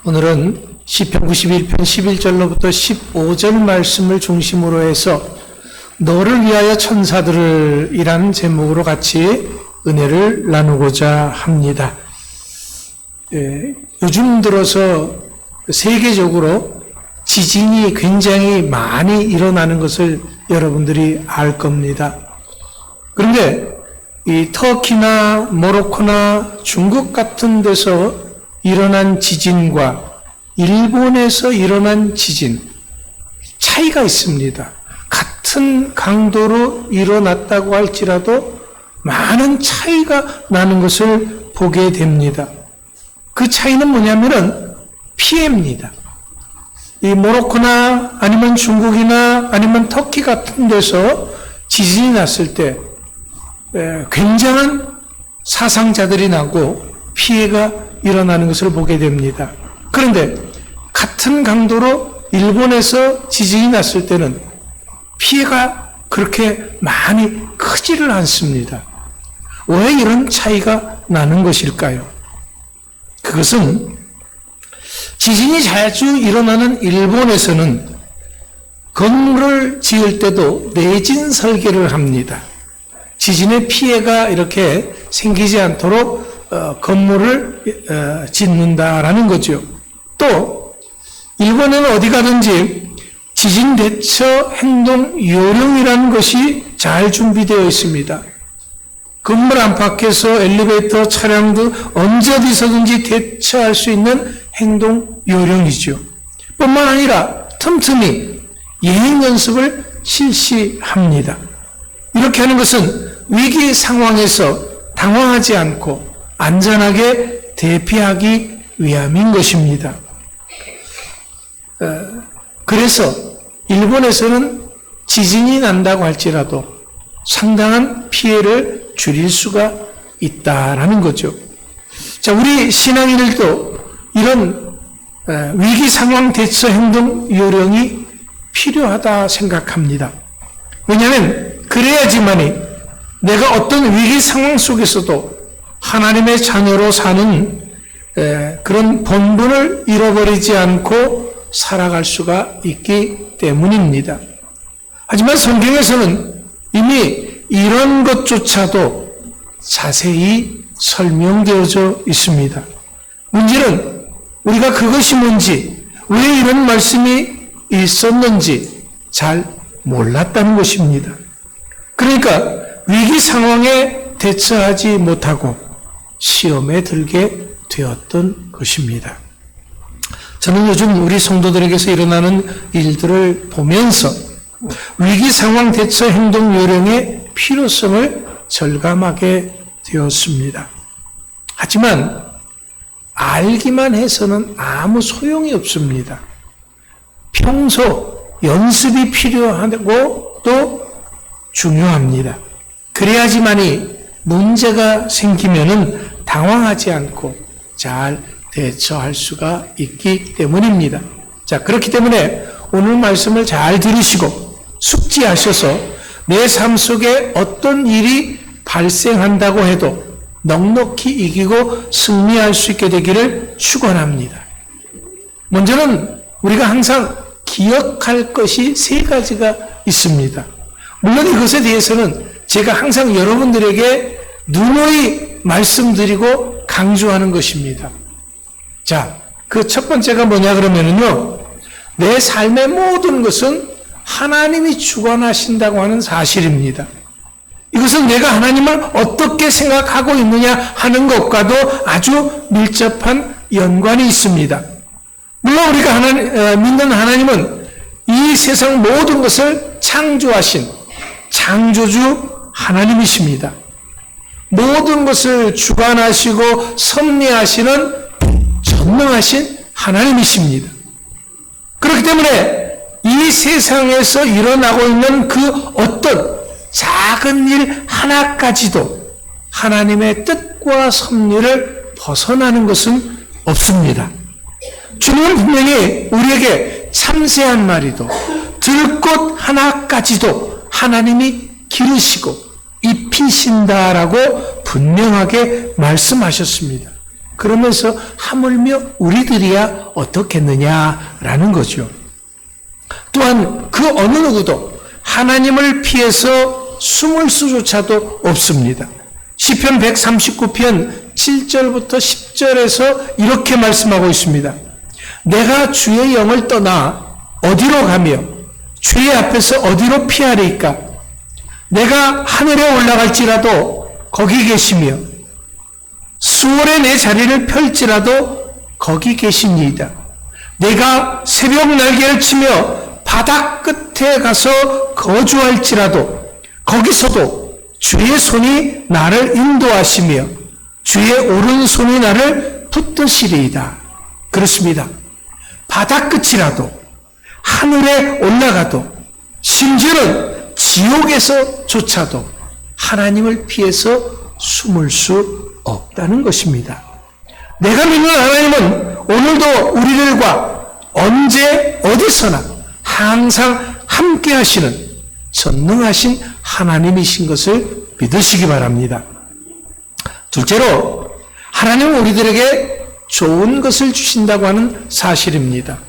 오늘은 시편 91편 11절로부터 15절 말씀을 중심으로 해서 너를 위하여 천사들을 이라는 제목으로 같이 은혜를 나누고자 합니다. 요즘 들어서 세계적으로 지진이 굉장히 많이 일어나는 것을 여러분들이 알 겁니다. 그런데 이 터키나 모로코나 중국 같은 데서 일어난 지진과 일본에서 일어난 지진 차이가 있습니다. 같은 강도로 일어났다고 할지라도 많은 차이가 나는 것을 보게 됩니다. 그 차이는 뭐냐면은 피해입니다. 이 모로코나 아니면 중국이나 아니면 터키 같은 데서 지진이 났을 때 굉장한 사상자들이 나고 피해가 일어나는 것을 보게 됩니다. 그런데 같은 강도로 일본에서 지진이 났을 때는 피해가 그렇게 많이 크지를 않습니다. 왜 이런 차이가 나는 것일까요? 그것은 지진이 자주 일어나는 일본에서는 건물을 지을 때도 내진 설계를 합니다. 지진의 피해가 이렇게 생기지 않도록 건물을 짓는다라는 거죠. 또 일본에는 어디 가든지 지진 대처 행동 요령이라는 것이 잘 준비되어 있습니다. 건물 안팎에서 엘리베이터, 차량 등 언제 어디서든지 대처할 수 있는 행동 요령이죠. 뿐만 아니라 틈틈이 예행 연습을 실시합니다. 이렇게 하는 것은 위기 상황에서 당황하지 않고 안전하게 대피하기 위함인 것입니다. 그래서 일본에서는 지진이 난다고 할지라도 상당한 피해를 줄일 수가 있다라는 거죠. 자, 우리 신앙인들도 이런 위기 상황 대처 행동 요령이 필요하다 생각합니다. 왜냐하면 그래야지만이 내가 어떤 위기 상황 속에서도 하나님의 자녀로 사는 그런 본분을 잃어버리지 않고 살아갈 수가 있기 때문입니다. 하지만 성경에서는 이미 이런 것조차도 자세히 설명되어져 있습니다. 문제는 우리가 그것이 뭔지, 왜 이런 말씀이 있었는지 잘 몰랐다는 것입니다. 그러니까 위기 상황에 대처하지 못하고 시험에 들게 되었던 것입니다. 저는 요즘 우리 성도들에게서 일어나는 일들을 보면서 위기 상황 대처 행동 요령의 필요성을 절감하게 되었습니다. 하지만 알기만 해서는 아무 소용이 없습니다. 평소 연습이 필요하고 또 중요합니다. 그래야지만이 문제가 생기면은 당황하지 않고 잘 대처할 수가 있기 때문입니다. 자, 그렇기 때문에 오늘 말씀을 잘 들으시고 숙지하셔서 내 삶 속에 어떤 일이 발생한다고 해도 넉넉히 이기고 승리할 수 있게 되기를 축원합니다. 먼저는 우리가 항상 기억할 것이 세 가지가 있습니다. 물론 이것에 대해서는 제가 항상 여러분들에게 누누이 말씀드리고 강조하는 것입니다. 자, 그 첫 번째가 뭐냐 그러면은요, 내 삶의 모든 것은 하나님이 주관하신다고 하는 사실입니다. 이것은 내가 하나님을 어떻게 생각하고 있느냐 하는 것과도 아주 밀접한 연관이 있습니다. 물론 우리가 믿는 하나님은 이 세상 모든 것을 창조하신 창조주 하나님이십니다. 모든 것을 주관하시고 섭리하시는 전능하신 하나님이십니다. 그렇기 때문에 이 세상에서 일어나고 있는 그 어떤 작은 일 하나까지도 하나님의 뜻과 섭리를 벗어나는 것은 없습니다. 주님은 분명히 우리에게 참새한 마리도 들꽃 하나까지도 하나님이 기르시고 입히신다라고 분명하게 말씀하셨습니다. 그러면서 하물며 우리들이야 어떻겠느냐라는 거죠. 또한 그 어느 누구도 하나님을 피해서 숨을 수조차도 없습니다. 시편 139편 7절부터 10절에서 이렇게 말씀하고 있습니다. 내가 주의 영을 떠나 어디로 가며 주의 앞에서 어디로 피하리까? 내가 하늘에 올라갈지라도 거기 계시며 수월에 내 자리를 펼지라도 거기 계시니이다. 내가 새벽 날개를 치며 바다 끝에 가서 거주할지라도 거기서도 주의 손이 나를 인도하시며 주의 오른손이 나를 붙드시리이다. 그렇습니다. 바다 끝이라도 하늘에 올라가도 심지어는 지옥에서조차도 하나님을 피해서 숨을 수 없다는 것입니다. 내가 믿는 하나님은 오늘도 우리들과 언제 어디서나 항상 함께 하시는 전능하신 하나님이신 것을 믿으시기 바랍니다. 둘째로 하나님은 우리들에게 좋은 것을 주신다고 하는 사실입니다.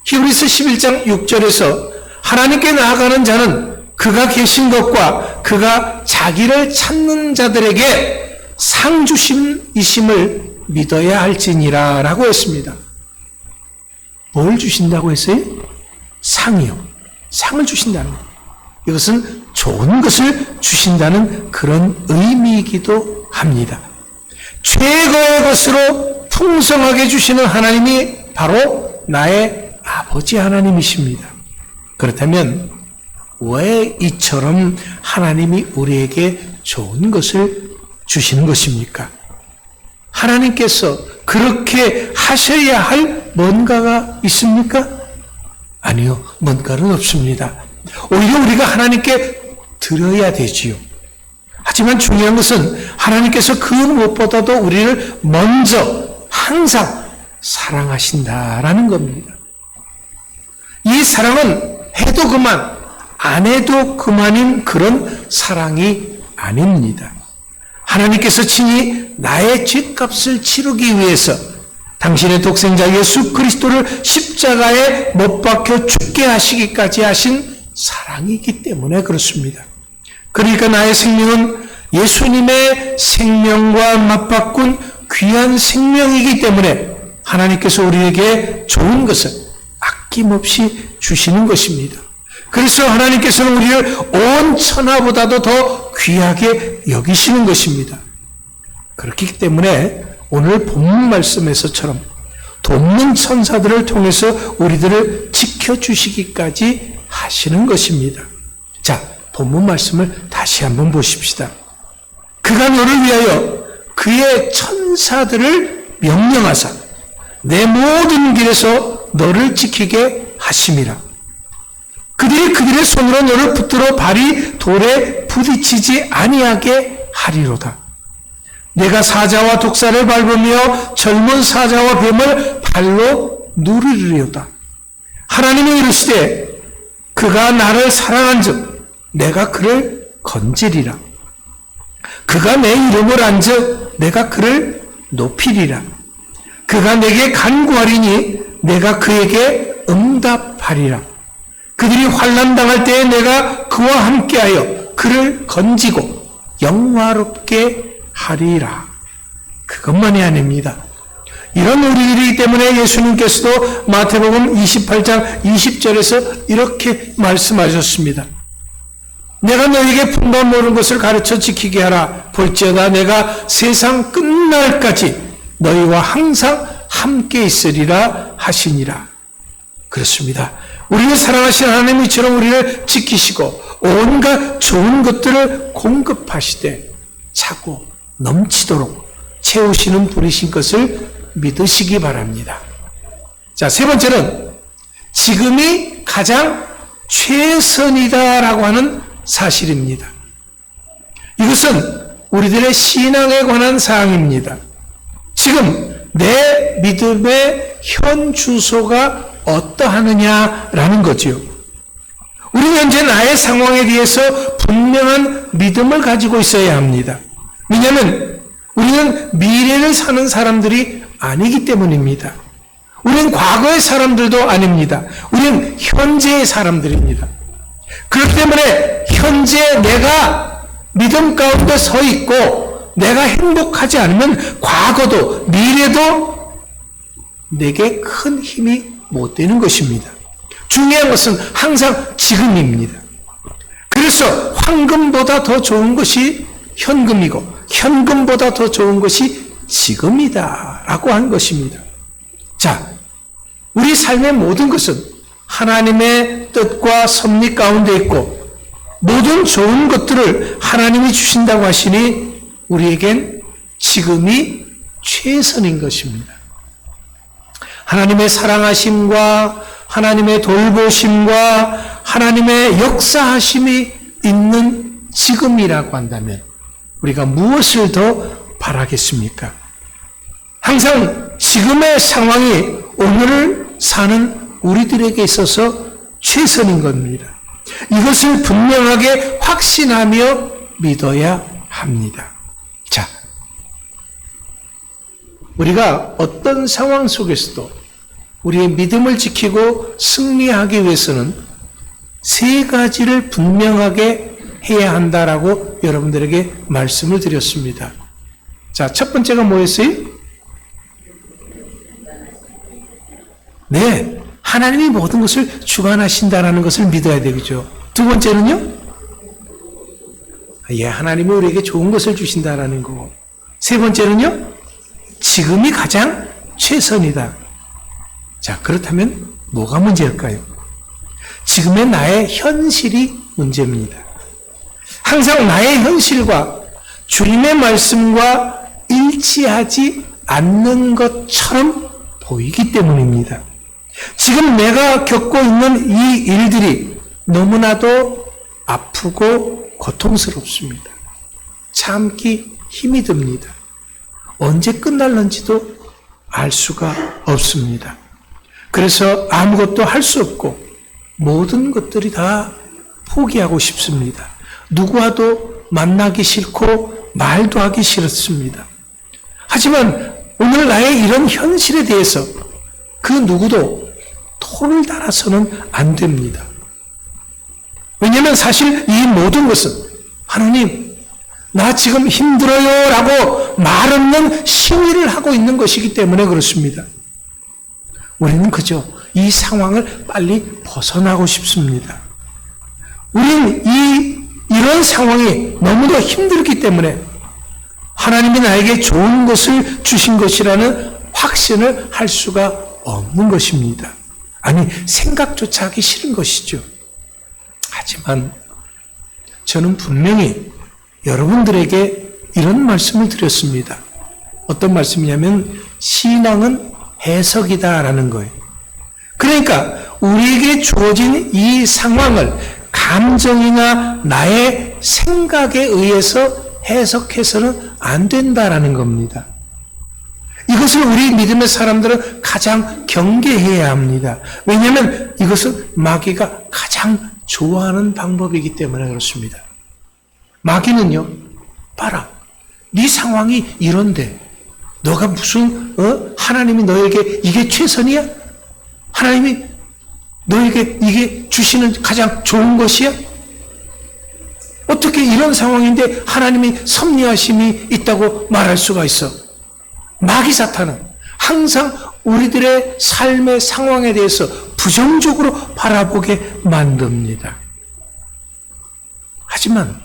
히브리서 11장 6절에서 하나님께 나아가는 자는 그가 계신 것과 그가 자기를 찾는 자들에게 상 주심이심을 믿어야 할지니라 라고 했습니다. 뭘 주신다고 했어요? 상이요. 상을 주신다는 것. 이것은 좋은 것을 주신다는 그런 의미이기도 합니다. 최고의 것으로 풍성하게 주시는 하나님이 바로 나의 아버지 하나님이십니다. 그렇다면 왜 이처럼 하나님이 우리에게 좋은 것을 주시는 것입니까? 하나님께서 그렇게 하셔야 할 뭔가가 있습니까? 아니요, 뭔가는 없습니다. 오히려 우리가 하나님께 드려야 되지요. 하지만 중요한 것은 하나님께서 그 무엇보다도 우리를 먼저 항상 사랑하신다라는 겁니다. 이 사랑은 해도 그만, 안 해도 그만인 그런 사랑이 아닙니다. 하나님께서 친히 나의 죗값을 치르기 위해서 당신의 독생자 예수 그리스도를 십자가에 못 박혀 죽게 하시기까지 하신 사랑이기 때문에 그렇습니다. 그러니까 나의 생명은 예수님의 생명과 맞바꾼 귀한 생명이기 때문에 하나님께서 우리에게 좋은 것을 아낌없이 주시는 것입니다. 그래서 하나님께서는 우리를 온 천하보다도 더 귀하게 여기시는 것입니다. 그렇기 때문에 오늘 본문 말씀에서처럼 돕는 천사들을 통해서 우리들을 지켜주시기까지 하시는 것입니다. 자, 본문 말씀을 다시 한번 보십시다. 그가 너를 위하여 그의 천사들을 명령하사 내 모든 길에서 너를 지키게 하심이라. 그들이 그들의 손으로 너를 붙들어 발이 돌에 부딪히지 아니하게 하리로다. 내가 사자와 독사를 밟으며 젊은 사자와 뱀을 발로 누르리로다. 하나님이 이르시되 그가 나를 사랑한즉 내가 그를 건지리라. 그가 내 이름을 안즉 내가 그를 높이리라. 그가 내게 간구하리니 내가 그에게 응답하리라. 그들이 환난 당할 때에 내가 그와 함께하여 그를 건지고 영화롭게 하리라. 그것만이 아닙니다. 이런 우리들이기 때문에 예수님께서도 마태복음 28장 20절에서 이렇게 말씀하셨습니다. 내가 너에게 품바 모르는 것을 가르쳐 지키게 하라. 볼지어다 내가 세상 끝날까지 너희와 항상 함께 있으리라 하시니라. 그렇습니다. 우리를 사랑하신 하나님이처럼 우리를 지키시고 온갖 좋은 것들을 공급하시되 차고 넘치도록 채우시는 분이신 것을 믿으시기 바랍니다. 자, 세 번째는 지금이 가장 최선이다라고 하는 사실입니다. 이것은 우리들의 신앙에 관한 사항입니다. 지금 내 믿음의 현 주소가 어떠하느냐라는 거지요. 우리는 현재 나의 상황에 대해서 분명한 믿음을 가지고 있어야 합니다. 왜냐하면 우리는 미래를 사는 사람들이 아니기 때문입니다. 우리는 과거의 사람들도 아닙니다. 우리는 현재의 사람들입니다. 그렇기 때문에 현재 내가 믿음 가운데 서 있고 내가 행복하지 않으면 과거도 미래도 내게 큰 힘이 못 되는 것입니다. 중요한 것은 항상 지금입니다. 그래서 황금보다 더 좋은 것이 현금이고 현금보다 더 좋은 것이 지금이다 라고 한 것입니다. 자, 우리 삶의 모든 것은 하나님의 뜻과 섭리 가운데 있고 모든 좋은 것들을 하나님이 주신다고 하시니 우리에겐 지금이 최선인 것입니다. 하나님의 사랑하심과 하나님의 돌보심과 하나님의 역사하심이 있는 지금이라고 한다면 우리가 무엇을 더 바라겠습니까? 항상 지금의 상황이 오늘을 사는 우리들에게 있어서 최선인 겁니다. 이것을 분명하게 확신하며 믿어야 합니다. 자, 우리가 어떤 상황 속에서도 우리의 믿음을 지키고 승리하기 위해서는 세 가지를 분명하게 해야 한다라고 여러분들에게 말씀을 드렸습니다. 자, 첫 번째가 뭐였어요? 네, 하나님이 모든 것을 주관하신다라는 것을 믿어야 되겠죠. 두 번째는요? 예, 하나님이 우리에게 좋은 것을 주신다라는 거고. 세 번째는요? 지금이 가장 최선이다. 자, 그렇다면 뭐가 문제일까요? 지금의 나의 현실이 문제입니다. 항상 나의 현실과 주님의 말씀과 일치하지 않는 것처럼 보이기 때문입니다. 지금 내가 겪고 있는 이 일들이 너무나도 아프고 고통스럽습니다. 참기 힘이 듭니다. 언제 끝날는지도 알 수가 없습니다. 그래서 아무것도 할 수 없고 모든 것들이 다 포기하고 싶습니다. 누구와도 만나기 싫고 말도 하기 싫습니다. 하지만 오늘 나의 이런 현실에 대해서 그 누구도 토를 달아서는 안 됩니다. 왜냐하면 사실 이 모든 것은 하나님, 나 지금 힘들어요 라고 말 없는 시위를 하고 있는 것이기 때문에 그렇습니다. 우리는 그저 이 상황을 빨리 벗어나고 싶습니다. 우리는 이런 상황이 너무도 힘들기 때문에 하나님이 나에게 좋은 것을 주신 것이라는 확신을 할 수가 없는 것입니다. 아니, 생각조차 하기 싫은 것이죠. 하지만 저는 분명히 여러분들에게 이런 말씀을 드렸습니다. 어떤 말씀이냐면 신앙은 해석이다라는 거예요. 그러니까 우리에게 주어진 이 상황을 감정이나 나의 생각에 의해서 해석해서는 안 된다라는 겁니다. 이것을 우리 믿음의 사람들은 가장 경계해야 합니다. 왜냐하면 이것은 마귀가 가장 좋아하는 방법이기 때문에 그렇습니다. 마귀는요, 봐라, 네 상황이 이런데 너가 무슨 하나님이 너에게 이게 최선이야? 하나님이 너에게 이게 주시는 가장 좋은 것이야? 어떻게 이런 상황인데 하나님이 섭리하심이 있다고 말할 수가 있어? 마귀 사탄은 항상 우리들의 삶의 상황에 대해서 부정적으로 바라보게 만듭니다. 하지만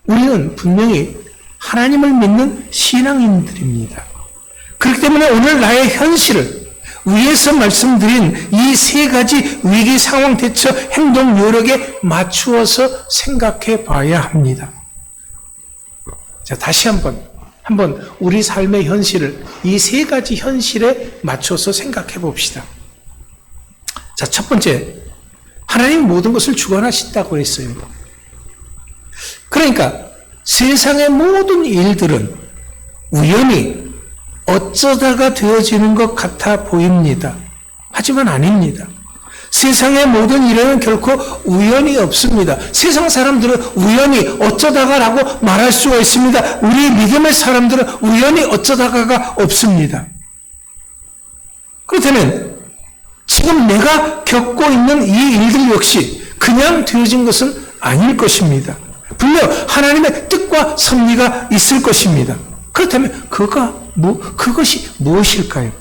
우리는 분명히 하나님을 믿는 신앙인들입니다. 그렇기 때문에 오늘 나의 현실을 위에서 말씀드린 이 세 가지 위기 상황 대처 행동 요령에 맞추어서 생각해 봐야 합니다. 자, 다시 한번 우리 삶의 현실을 이 세 가지 현실에 맞춰서 생각해 봅시다. 자, 첫 번째, 하나님 모든 것을 주관하신다고 했어요. 그러니까 세상의 모든 일들은 우연히 어쩌다가 되어지는 것 같아 보입니다. 하지만 아닙니다. 세상의 모든 일에는 결코 우연이 없습니다. 세상 사람들은 우연히 어쩌다가라고 말할 수가 있습니다. 우리 믿음의 사람들은 우연히 어쩌다가가 없습니다. 그렇다면 지금 내가 겪고 있는 이 일들 역시 그냥 되어진 것은 아닐 것입니다. 분명 하나님의 뜻과 섭리가 있을 것입니다. 그렇다면 그것이 무엇일까요?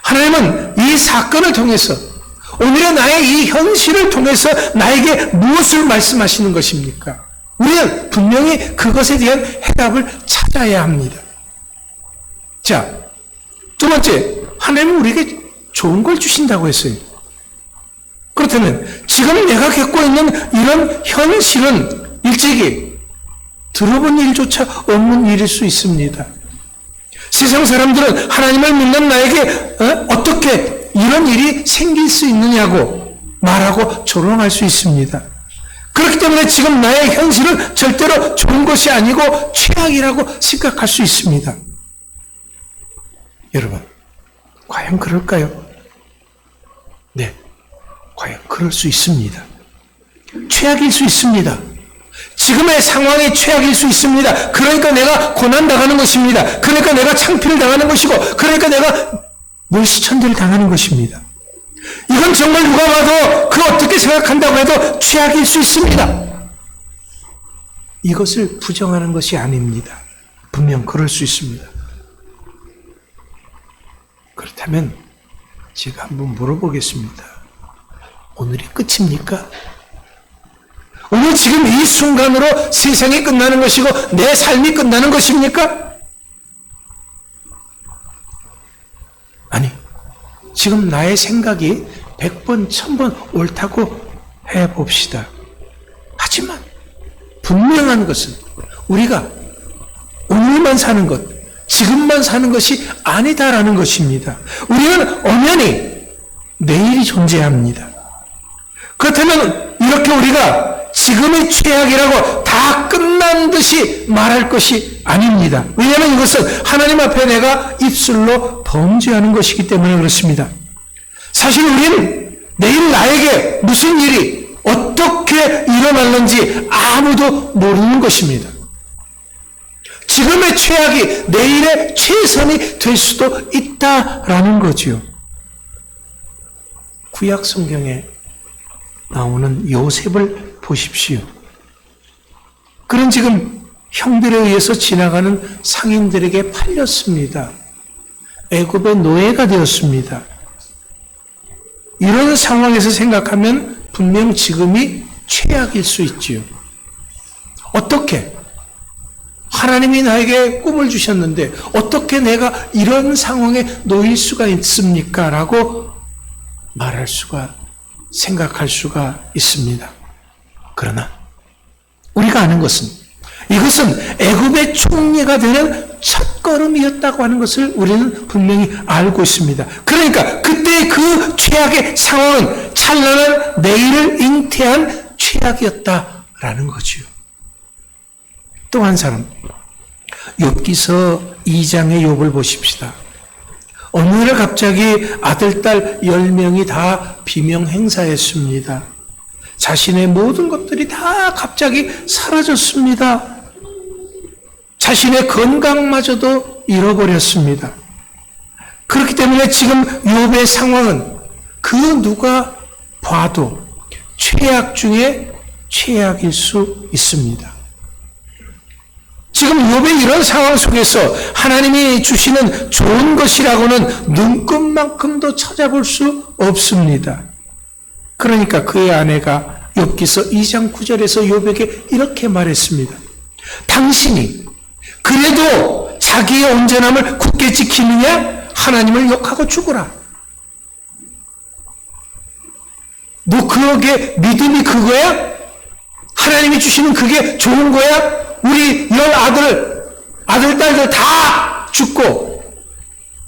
하나님은 이 사건을 통해서 오늘의 나의 이 현실을 통해서 나에게 무엇을 말씀하시는 것입니까? 우리는 분명히 그것에 대한 해답을 찾아야 합니다. 자, 두 번째, 하나님은 우리에게 좋은 걸 주신다고 했어요. 그렇다면 지금 내가 겪고 있는 이런 현실은 일찍이 들어본 일조차 없는 일일 수 있습니다. 세상 사람들은 하나님을 믿는 나에게 어떻게 이런 일이 생길 수 있느냐고 말하고 조롱할 수 있습니다. 그렇기 때문에 지금 나의 현실은 절대로 좋은 것이 아니고 최악이라고 생각할 수 있습니다. 여러분, 과연 그럴까요? 네, 과연 그럴 수 있습니다. 최악일 수 있습니다. 지금의 상황이 최악일 수 있습니다. 그러니까 내가 고난당하는 것입니다. 그러니까 내가 창피를 당하는 것이고, 그러니까 내가 멸시천대를 당하는 것입니다. 이건 정말 누가 봐도 그 어떻게 생각한다고 해도 최악일 수 있습니다. 이것을 부정하는 것이 아닙니다. 분명 그럴 수 있습니다. 그렇다면 제가 한번 물어보겠습니다. 오늘이 끝입니까? 오늘 지금 이 순간으로 세상이 끝나는 것이고 내 삶이 끝나는 것입니까? 아니, 지금 나의 생각이 100번, 1000번 옳다고 해봅시다. 하지만 분명한 것은 우리가 오늘만 사는 것, 지금만 사는 것이 아니다라는 것입니다. 우리는 엄연히 내일이 존재합니다. 그렇다면 이렇게 우리가 지금의 최악이라고 다 끝난 듯이 말할 것이 아닙니다. 왜냐하면 이것은 하나님 앞에 내가 입술로 범죄하는 것이기 때문에 그렇습니다. 사실 우리는 내일 나에게 무슨 일이 어떻게 일어날는지 아무도 모르는 것입니다. 지금의 최악이 내일의 최선이 될 수도 있다라는 거지요. 구약 성경에 나오는 요셉을 보십시오. 그는 지금 형들에 의해서 지나가는 상인들에게 팔렸습니다. 애굽의 노예가 되었습니다. 이런 상황에서 생각하면 분명 지금이 최악일 수 있지요. 어떻게? 하나님이 나에게 꿈을 주셨는데 어떻게 내가 이런 상황에 놓일 수가 있습니까? 라고 말할 수가, 생각할 수가 있습니다. 그러나 우리가 아는 것은 이것은 애굽의 총리가 되는 첫걸음이었다고 하는 것을 우리는 분명히 알고 있습니다. 그러니까 그때의 그 최악의 상황은 찬란한 내일을 잉태한 최악이었다라는 거지요. 또 한 사람, 욥기서 2장의 욥을 보십시다. 어느 날 갑자기 아들, 딸 10명이 다 비명행사했습니다. 자신의 모든 것들이 다 갑자기 사라졌습니다. 자신의 건강마저도 잃어버렸습니다. 그렇기 때문에 지금 욥의 상황은 그 누가 봐도 최악 중에 최악일 수 있습니다. 지금 욥의 이런 상황 속에서 하나님이 주시는 좋은 것이라고는 눈끝만큼도 찾아볼 수 없습니다. 그러니까 그의 아내가 욥기서 2장 9절에서 욥에게 이렇게 말했습니다. 당신이 그래도 자기의 온전함을 굳게 지키느냐? 하나님을 욕하고 죽어라. 너 그게 믿음이 그거야? 하나님이 주시는 그게 좋은 거야? 우리 10 딸들 다 죽고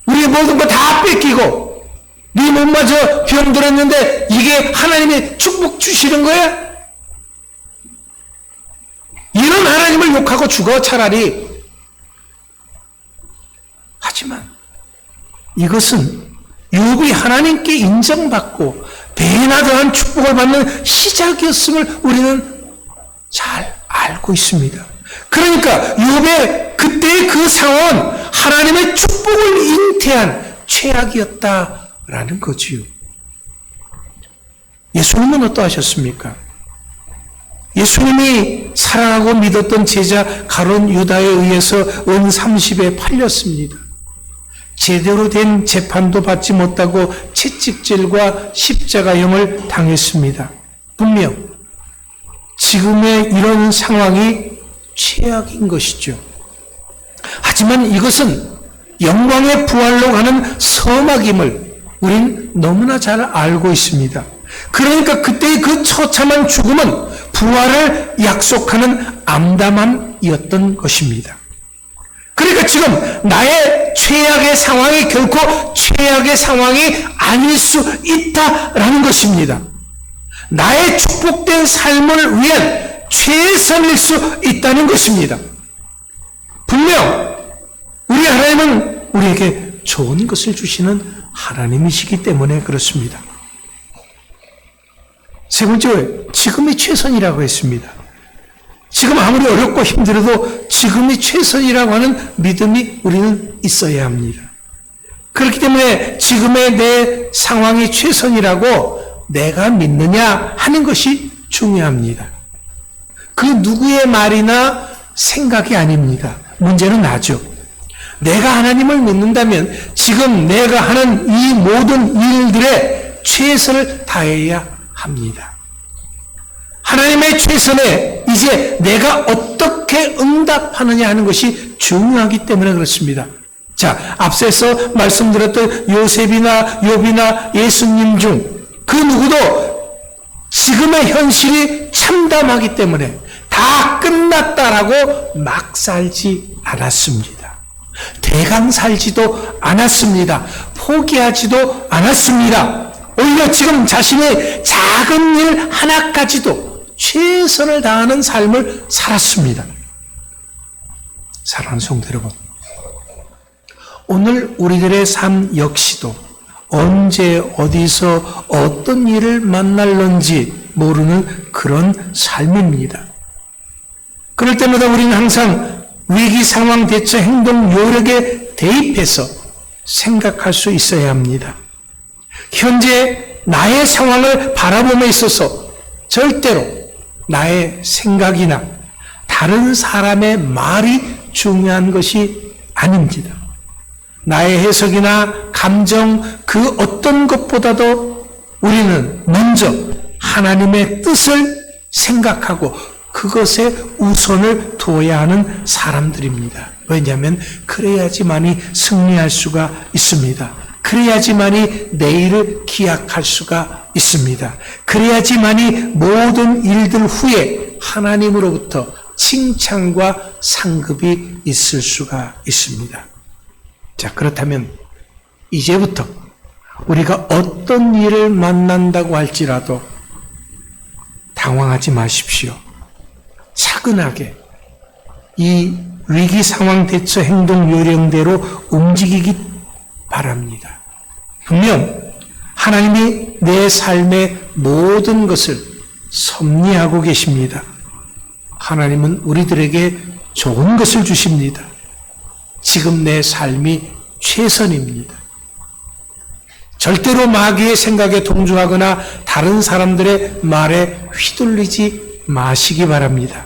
우리의 모든 거 다 뺏기고 네 몸마저 병들었는데 이게 하나님의 축복 주시는 거야? 이런 하나님을 욕하고 죽어 차라리. 하지만 이것은 욥이 하나님께 인정받고 배나 더한 축복을 받는 시작이었음을 우리는 잘 알고 있습니다. 그러니까 욥의 그때의 그 상황은 하나님의 축복을 잉태한 최악이었다라는 거지요. 예수님은 어떠하셨습니까? 예수님이 사랑하고 믿었던 제자 가룟 유다에 의해서 은 30에 팔렸습니다. 제대로 된 재판도 받지 못하고 채찍질과 십자가형을 당했습니다. 분명 지금의 이런 상황이 최악인 것이죠. 하지만 이것은 영광의 부활로 가는 서막임을 우린 너무나 잘 알고 있습니다. 그러니까 그때의 그 처참한 죽음은 부활을 약속하는 암담함이었던 것입니다. 그러니까 지금 나의 최악의 상황이 결코 최악의 상황이 아닐 수 있다라는 것입니다. 나의 축복된 삶을 위한 최선일 수 있다는 것입니다. 분명 우리 하나님은 우리에게 좋은 것을 주시는 하나님이시기 때문에 그렇습니다. 세 번째로 지금이 최선이라고 했습니다. 지금 아무리 어렵고 힘들어도 지금이 최선이라고 하는 믿음이 우리는 있어야 합니다. 그렇기 때문에 지금의 내 상황이 최선이라고 내가 믿느냐 하는 것이 중요합니다. 그 누구의 말이나 생각이 아닙니다. 문제는 나죠. 내가 하나님을 믿는다면 지금 내가 하는 이 모든 일들에 최선을 다해야 합니다. 하나님의 최선에 이제 내가 어떻게 응답하느냐 하는 것이 중요하기 때문에 그렇습니다. 자, 앞서서 말씀드렸던 요셉이나 욥이나 예수님 중 그 누구도 지금의 현실이 참담하기 때문에 다 끝났다라고 막 살지 않았습니다. 대강 살지도 않았습니다. 포기하지도 않았습니다. 오히려 지금 자신의 작은 일 하나까지도 최선을 다하는 삶을 살았습니다. 사랑하는 성도 여러분, 오늘 우리들의 삶 역시도 언제 어디서 어떤 일을 만날런지 모르는 그런 삶입니다. 그럴 때마다 우리는 항상 위기 상황 대처 행동 요령에 대입해서 생각할 수 있어야 합니다. 현재 나의 상황을 바라봄에 있어서 절대로 나의 생각이나 다른 사람의 말이 중요한 것이 아닙니다. 나의 해석이나 감정 그 어떤 것보다도 우리는 먼저 하나님의 뜻을 생각하고 그것에 우선을 둬야 하는 사람들입니다. 왜냐하면 그래야지만이 승리할 수가 있습니다. 그래야지만이 내일을 기약할 수가 있습니다. 그래야지만이 모든 일들 후에 하나님으로부터 칭찬과 상급이 있을 수가 있습니다. 자, 그렇다면 이제부터 우리가 어떤 일을 만난다고 할지라도 당황하지 마십시오. 차근하게 이 위기 상황 대처 행동 요령대로 움직이기 바랍니다. 분명 하나님이 내 삶의 모든 것을 섭리하고 계십니다. 하나님은 우리들에게 좋은 것을 주십니다. 지금 내 삶이 최선입니다. 절대로 마귀의 생각에 동조하거나 다른 사람들의 말에 휘둘리지 마시기 바랍니다.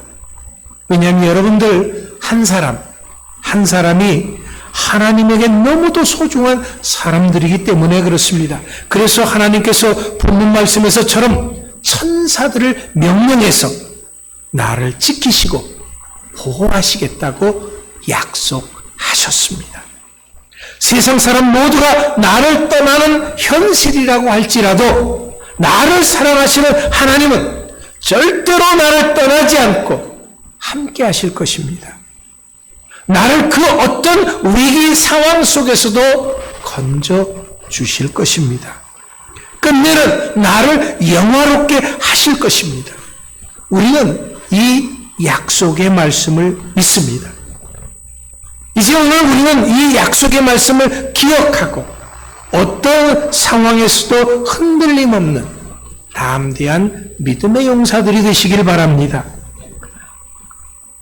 왜냐하면 여러분들 한 사람이 하나님에게 너무도 소중한 사람들이기 때문에 그렇습니다. 그래서 하나님께서 본문 말씀에서처럼 천사들을 명령해서 나를 지키시고 보호하시겠다고 약속하셨습니다. 세상 사람 모두가 나를 떠나는 현실이라고 할지라도 나를 사랑하시는 하나님은 절대로 나를 떠나지 않고 함께 하실 것입니다. 나를 그 어떤 위기 상황 속에서도 건져 주실 것입니다. 끝내는 나를 영화롭게 하실 것입니다. 우리는 이 약속의 말씀을 믿습니다. 이제 오늘 우리는 이 약속의 말씀을 기억하고 어떤 상황에서도 흔들림 없는 담대한 믿음의 용사들이 되시길 바랍니다.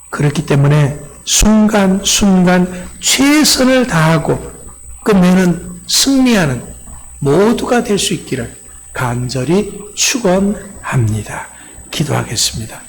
그렇기 때문에 순간순간 최선을 다하고 끝내는 승리하는 모두가 될 수 있기를 간절히 축원합니다. 기도하겠습니다.